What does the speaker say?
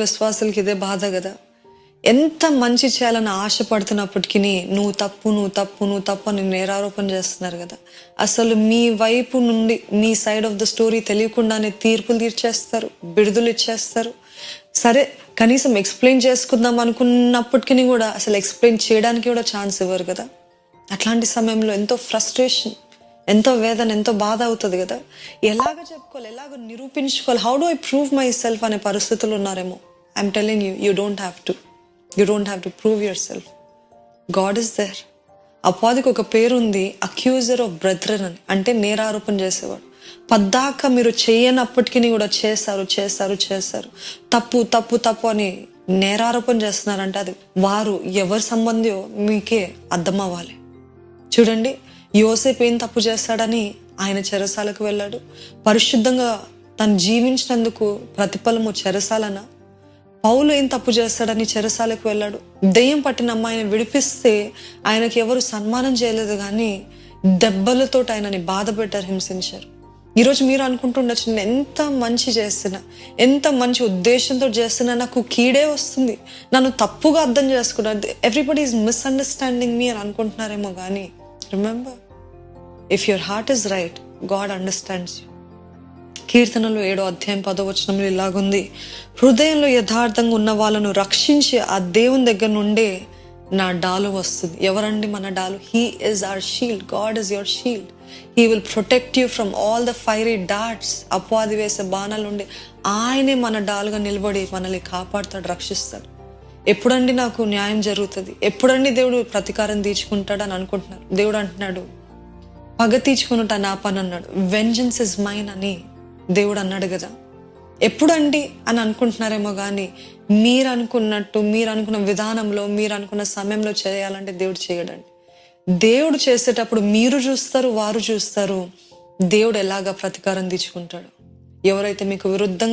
విశ్వాసులకి ఇదే బాధ కదా. ఎంత మంచి చేయాలని ఆశపడుతున్నప్పటికీ నువ్వు తప్పు నువ్వు తప్పు నువ్వు తప్పు అని నేరారోపణ చేస్తున్నారు కదా. అసలు మీ వైపు నుండి మీ సైడ్ ఆఫ్ ద స్టోరీ తెలియకుండానే తీర్పులు తీర్చేస్తారు, బిడుదలు ఇచ్చేస్తారు. సరే కనీసం ఎక్స్ప్లెయిన్ చేసుకుందాం అనుకున్నప్పటికీ కూడా అసలు ఎక్స్ప్లెయిన్ చేయడానికి కూడా ఛాన్స్ ఇవ్వరు కదా. అట్లాంటి సమయంలో ఎంతో ఫ్రస్ట్రేషన్, ఎంతో వేదన, ఎంతో బాధ అవుతుంది కదా. ఎలాగ చెప్పుకోవాలి, ఎలాగ నిరూపించుకోవాలి, how do I prove myself అనే పరిస్థితులు ఉన్నారేమో. I'm telling you, you don't have to prove yourself. God is there. అపవాదికి ఒక పేరు ఉంది, అక్యూజర్ ఆఫ్ బ్రెథరన్ అని, అంటే నేరారోపణ చేసేవాడు. పద్దాక మీరు చేయనప్పటికీ కూడా చేశారు తప్పు తప్పు తప్పు అని నేరారోపణ చేస్తున్నారంటే అది వారు ఎవరి సంబంధియో మీకే అర్థం అవ్వాలి. చూడండి, యోసేపు ఏం తప్పు చేస్తాడని ఆయన చెరసాలకు వెళ్ళాడు. పరిశుద్ధంగా తను జీవించినందుకు ప్రతిఫలము చెరసాలన. పౌలు ఏం తప్పు చేస్తాడని చెరసాలకు వెళ్ళాడు. దెయ్యం పట్టిన అమ్మాయిని విడిపిస్తే ఆయనకి ఎవరు సన్మానం చేయలేదు, కానీ దెబ్బలతో ఆయనని బాధ పెట్టారు, హింసించారు. ఈరోజు మీరు అనుకుంటుండొచ్చు, నేను ఎంత మంచి చేస్తున్నా, ఎంత మంచి ఉద్దేశంతో చేస్తున్నా, నాకు కీడే వస్తుంది, నన్ను తప్పుగా అర్థం చేసుకున్నారు, ఎవ్రీబడి ఈజ్ మిస్అండర్స్టాండింగ్ మీ అని అనుకుంటున్నారేమో. కానీ remember, if your heart is right, God understands you. కీర్తనలు 7:10 ఇలాగుంది, హృదయంలో యథార్థంగా ఉన్న వాళ్ళను రక్షించి ఆ దేవుని దగ్గర నుండే నా డాలు వస్తుంది. ఎవరండి మన డాలు? He is our shield. God is your shield. He will protect you from all the fiery darts. అపవాది వేసే బాణాల నుండి ఆయనే మన డాలుగా నిలబడి మనల్ని కాపాడుతాడు, రక్షిస్తాడు. ఎప్పుడండి నాకు న్యాయం జరుగుతుంది, ఎప్పుడండి దేవుడు ప్రతీకారం తీర్చుకుంటాడు అని అనుకుంటున్నారు. దేవుడు అంటున్నాడు, పగ తీర్చుకున్నట్టు నా పని అన్నాడు. వెంజన్స్ ఇస్ మైన్ అని దేవుడు అన్నాడు కదా. ఎప్పుడండి అని అనుకుంటున్నారేమో, కానీ మీరు అనుకున్నట్టు, మీరు అనుకున్న విధానంలో, మీరు అనుకున్న సమయంలో చేయాలంటే దేవుడు చేయడండి. దేవుడు చేసేటప్పుడు మీరు చూస్తారు, వారు చూస్తారు దేవుడు ఎలాగా ప్రతీకారం తీర్చుకుంటాడు. ఎవరైతే మీకు విరుద్ధంగా